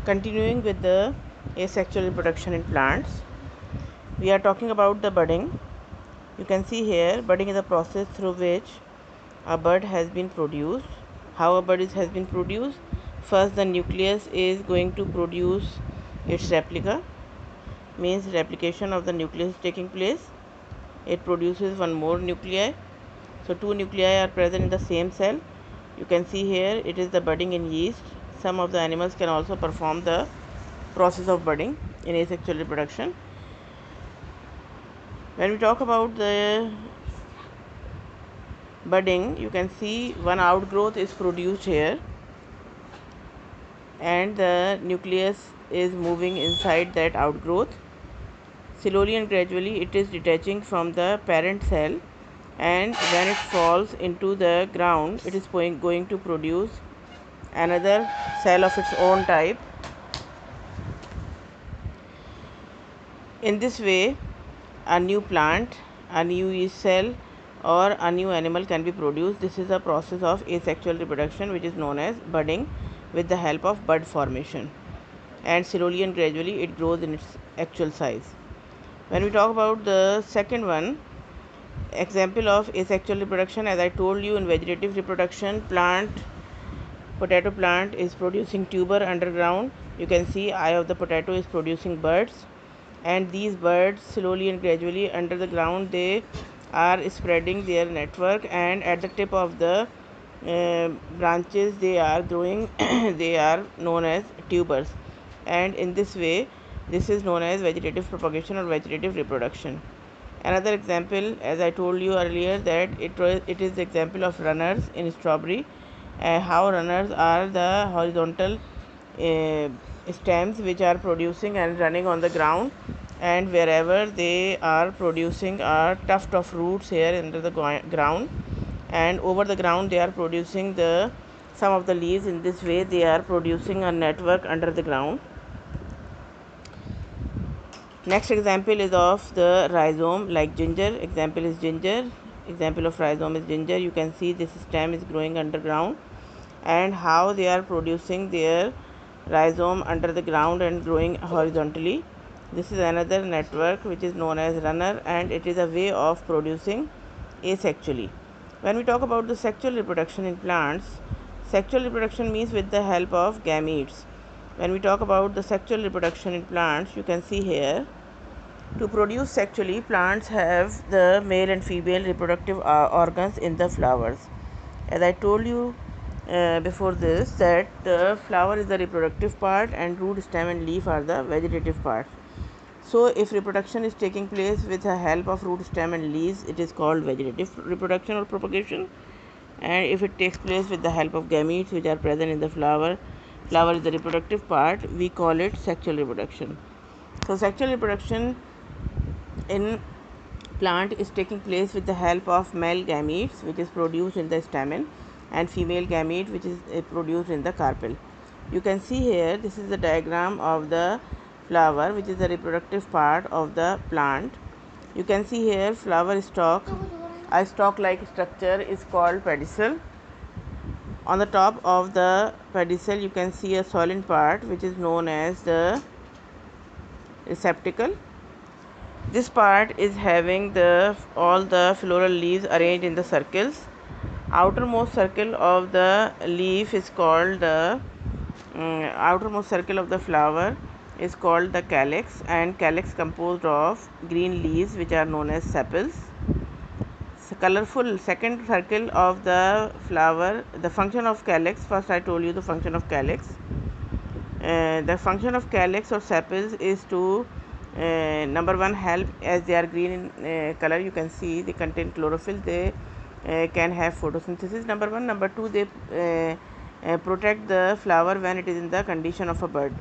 Continuing with the asexual reproduction in plants, we are talking about the budding. You can see here, budding is a process through which a bud has been produced. How a bud has been produced? First, the nucleus is going to produce its replica, means replication of the nucleus is taking place. It produces one more nuclei. So two nuclei are present in the same cell. You can see here it is the budding in yeast. Some of the animals can also perform the process of budding in asexual reproduction. When we talk about the budding, you can see one outgrowth is produced here, and the nucleus is moving inside that outgrowth. Slowly and gradually it is detaching from the parent cell, and when it falls into the ground, it is going to produce another cell of its own type. In this way, a new plant, a new yeast cell, or a new animal can be produced. This is a process of asexual reproduction which is known as budding with the help of bud formation, and slowly and gradually it grows in its actual size. When we talk about the second one, example of asexual reproduction, as I told you, in vegetative reproduction, potato plant is producing tuber underground. You can see eye of the potato is producing buds, and these birds slowly and gradually under the ground they are spreading their network, and at the tip of the branches they are growing they are known as tubers, and in this way this is known as vegetative propagation or vegetative reproduction. Another example, as I told you earlier, that it is the example of runners in strawberry. How runners are the horizontal uh, stems which are producing and running on the ground, and wherever they are producing a tuft of roots here under the ground, and over the ground they are producing the some of the leaves. In this way they are producing a network under the ground. Next example is of the rhizome, like ginger. Example is ginger. Example of rhizome is ginger. You can see this stem is growing underground, and how they are producing their rhizome under the ground and growing horizontally. This is another network which is known as runner, and it is a way of producing asexually. When we talk about the sexual reproduction in plants, sexual reproduction means with the help of gametes. When we talk about the sexual reproduction in plants, you can see here, to produce sexually, plants have the male and female reproductive organs in the flowers. As I told you before this, that the flower is the reproductive part and root, stem and leaf are the vegetative parts. So if reproduction is taking place with the help of root, stem and leaves, it is called vegetative reproduction or propagation. And if it takes place with the help of gametes which are present in the flower is the reproductive part, we call it sexual reproduction. So sexual reproduction in plant is taking place with the help of male gametes which is produced in the stamen, and female gamete which is produced in the carpel. You can see here, this is the diagram of the flower which is the reproductive part of the plant. You can see here flower stalk, a stalk like structure is called pedicel. On the top of the pedicel you can see a solid part which is known as the receptacle. This part is having all the floral leaves arranged in the circles. Outermost circle of the leaf is called the outermost circle of the flower is called the calyx, and calyx composed of green leaves which are known as sepals. Colorful second circle of the flower, the function of calyx, first I told you the function of calyx. The function of calyx or sepals is to number one, help, as they are green in color, you can see they contain chlorophyll, they can have photosynthesis, number one. Number two, they protect the flower when it is in the condition of a bud.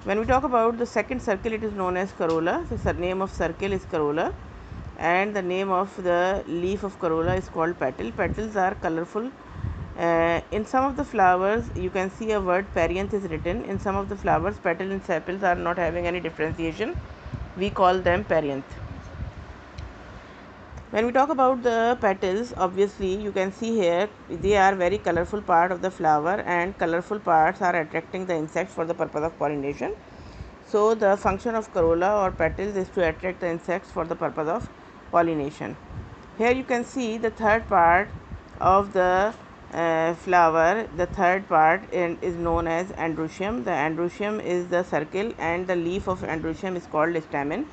When we talk about the second circle, it is known as corolla. The name of circle is corolla, and the name of the leaf of corolla is called petal. Petals are colorful. In some of the flowers you can see a word perianth is written. In some of the flowers, petal and sepals are not having any differentiation, we call them perianth. When we talk about the petals, obviously you can see here they are very colorful part of the flower, and colorful parts are attracting the insects for the purpose of pollination. So the function of corolla or petals is to attract the insects for the purpose of pollination. Here you can see the third part of the flower. The third part is known as androecium. The androecium is the circle, and the leaf of androecium is called stamen.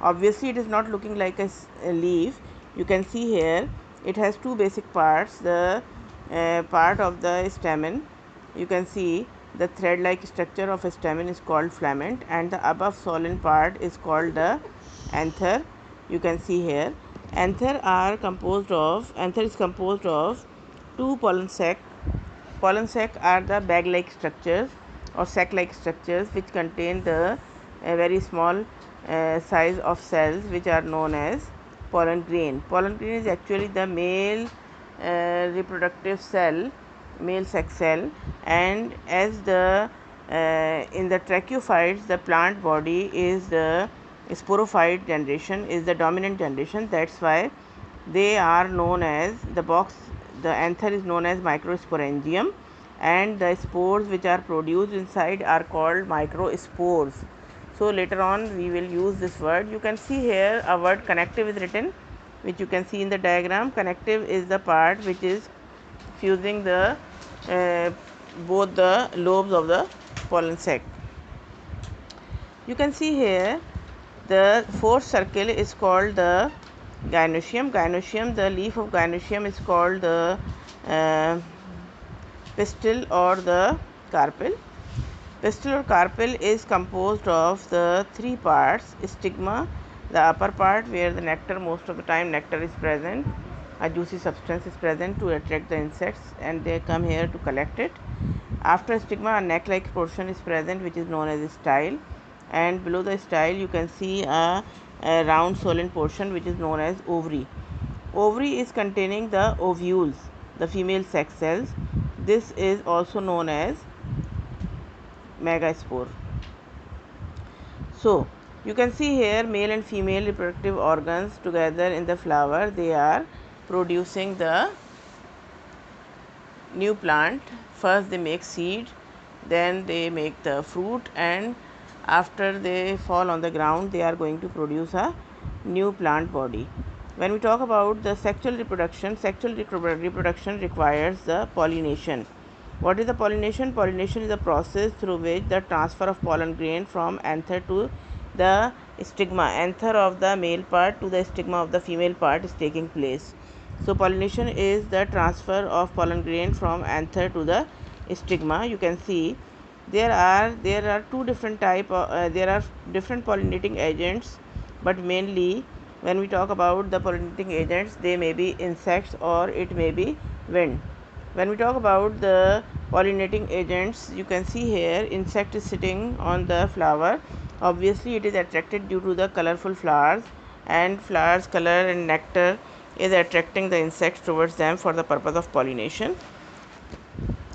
Obviously it is not looking like a leaf. You can see here it has two basic parts. The part of the stamen, you can see the thread like structure of a stamen is called filament, and the above swollen part is called the anther. You can see here anther is composed of two pollen sac. Pollen sac are the bag like structures or sac like structures which contain the very small size of cells which are known as pollen grain. Pollen grain is actually the male reproductive cell, male sex cell, and as the in the tracheophytes the plant body is the sporophyte generation is the dominant generation. That's why they are known as the anther is known as microsporangium, and the spores which are produced inside are called microspores. So later on we will use this word. You can see here a word connective is written, which you can see in the diagram. Connective is the part which is fusing the both the lobes of the pollen sac. You can see here the fourth circle is called the gynoecium. Gynoecium, the leaf of gynoecium is called the uh, pistil or the carpel. Pistil or carpel is composed of the three parts: stigma, the upper part where the nectar, most of the time nectar is present, a juicy substance is present to attract the insects and they come here to collect it. After stigma, a neck like portion is present which is known as style, and below the style you can see a round swollen portion which is known as ovary. Ovary is containing the ovules, the female sex cells. This is also known as megaspore. So you can see here male and female reproductive organs together in the flower. They are producing the new plant. First they make seed, then they make the fruit, and after they fall on the ground they are going to produce a new plant body. When we talk about the sexual reproduction, reproduction requires the pollination. What is the pollination? Pollination is a process through which the transfer of pollen grain from anther to the stigma, anther of the male part to the stigma of the female part is taking place. So pollination is the transfer of pollen grain from anther to the stigma. You can see there are two different there are different pollinating agents, but mainly when we talk about the pollinating agents, they may be insects or it may be wind. When we talk about the pollinating agents, you can see here insect is sitting on the flower. Obviously it is attracted due to the colorful flowers, and flowers color and nectar is attracting the insects towards them for the purpose of pollination.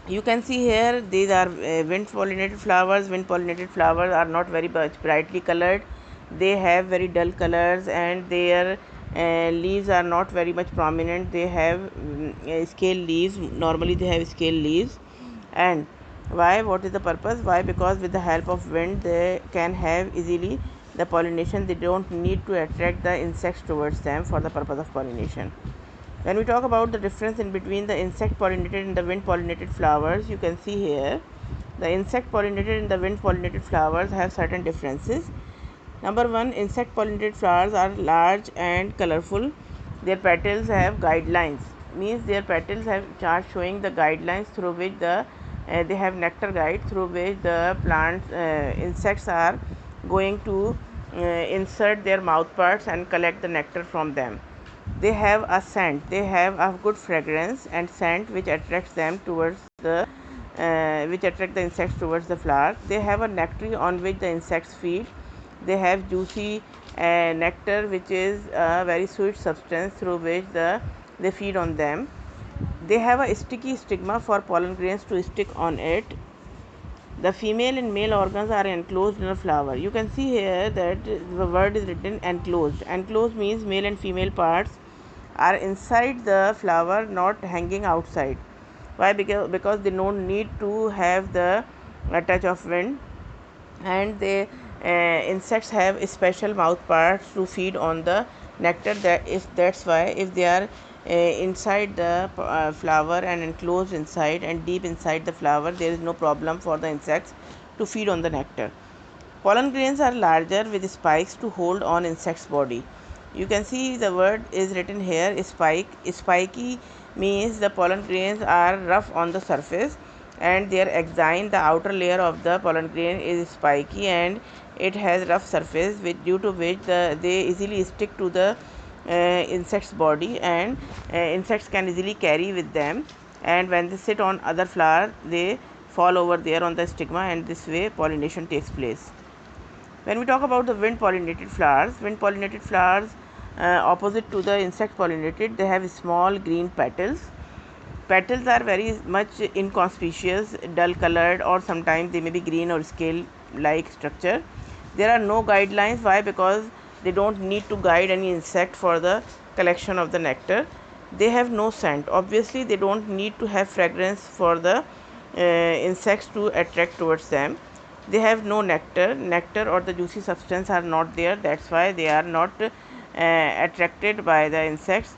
You can see here these are wind pollinated flowers. Wind pollinated flowers are not very much brightly colored. They have very dull colors, and their leaves are not very much prominent. They have scale leaves. Normally they have scale leaves. And why? What is the purpose? Why? Because with the help of wind they can have easily the pollination. They don't need to attract the insects towards them for the purpose of pollination. When we talk about the difference in between the insect pollinated and the wind pollinated flowers, you can see here the insect pollinated and the wind pollinated flowers have certain differences. Number one, insect pollinated flowers are large and colorful. Their petals have guidelines, means their petals have are showing the guidelines through which they have nectar guide through which the plants insects are going to insert their mouth parts and collect the nectar from them. They have a scent, they have a good fragrance and scent which attracts them towards the which attract the insects towards the flower. They have a nectar on which the insects feed. They have juicy nectar which is a very sweet substance through which they feed on them. They have a sticky stigma for pollen grains to stick on it. The female and male organs are enclosed in a flower. You can see here that the word is written enclosed. Enclosed means male and female parts are inside the flower, not hanging outside. Why? Because they don't need to have the touch of wind, and the insects have special mouth parts to feed on the nectar. That's why if they are inside the flower and enclosed inside and deep inside the flower, there is no problem for the insects to feed on the nectar. Pollen grains are larger with spikes to hold on insect's body. You can see the word is written here, spike. Spiky means the pollen grains are rough on the surface, and their exine, the outer layer of the pollen grain, is spiky and it has rough surface, due to which they easily stick to the insect's body, and insects can easily carry with them, and when they sit on other flower they fall over there on the stigma, and this way pollination takes place. When we talk about the wind pollinated flowers, opposite to the insect pollinated, they have small green petals. Petals are very much inconspicuous, dull colored, or sometimes they may be green or scale like structure. There are no guidelines. Why? Because they don't need to guide any insect for the collection of the nectar. They have no scent. Obviously, they don't need to have fragrance for the insects to attract towards them. They have no nectar or the juicy substance are not there. That's why they are not attracted by the insects.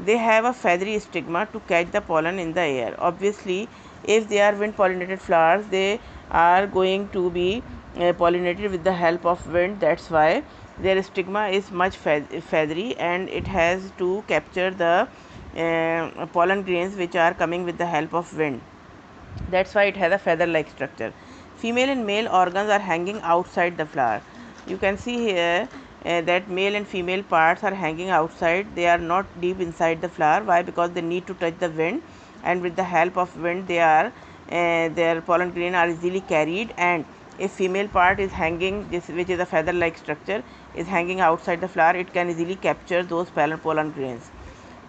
They have a feathery stigma to catch the pollen in the air. Obviously, if they are wind pollinated flowers, they are going to be pollinated with the help of wind. That's why their stigma is much feathery, and it has to capture the pollen grains which are coming with the help of wind. That's why it has a feather like structure. Female and male organs are hanging outside the flower. You can see here that male and female parts are hanging outside. They are not deep inside the flower. Why? Because they need to touch the wind, and with the help of wind they are their pollen grain are easily carried. And if female part is hanging, this which is a feather like structure, is hanging outside the flower, it can easily capture those pollen grains.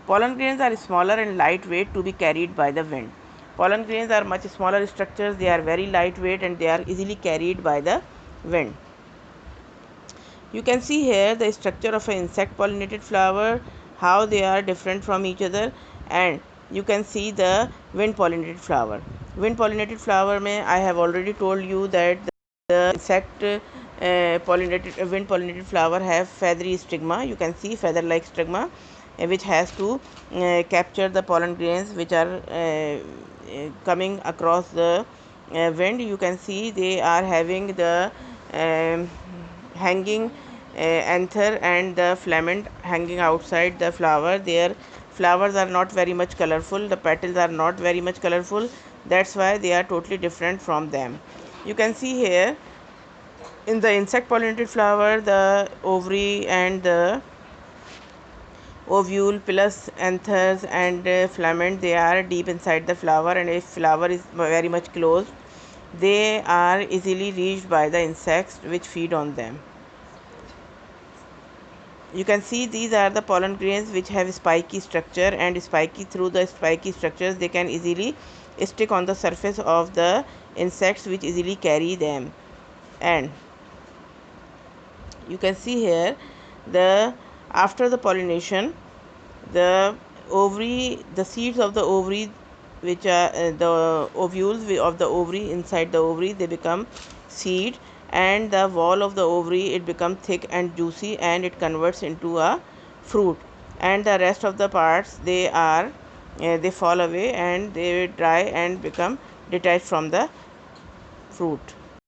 Pollen grains are smaller and lightweight to be carried by the wind. Pollen grains are much smaller structures, they are very lightweight and they are easily carried by the wind. You can see here the structure of an insect pollinated flower, how they are different from each other, and you can see the wind pollinated flower. Wind pollinated flower I have already told you that the insect wind pollinated flower have feathery stigma. You can see feather like stigma which has to capture the pollen grains which are coming across the wind. You can see they are having the um, hanging anther and the filament hanging outside the flower. Their flowers are not very much colorful, the petals are not very much colorful. That's why they are totally different from them. You can see here in the insect pollinated flower, the ovary and the ovule plus anthers and filament, they are deep inside the flower, and if flower is very much closed, they are easily reached by the insects which feed on them. You can see these are the pollen grains which have spiky structure, and through the spiky structures they can easily stick on the surface of the insects which easily carry them. And you can see here the after the pollination, the the seeds of the ovary, which are the ovules of the ovary, inside the ovary they become seed, and the wall of the ovary it becomes thick and juicy, and it converts into a fruit, and the rest of the parts they fall away and they dry and become detached from the fruit.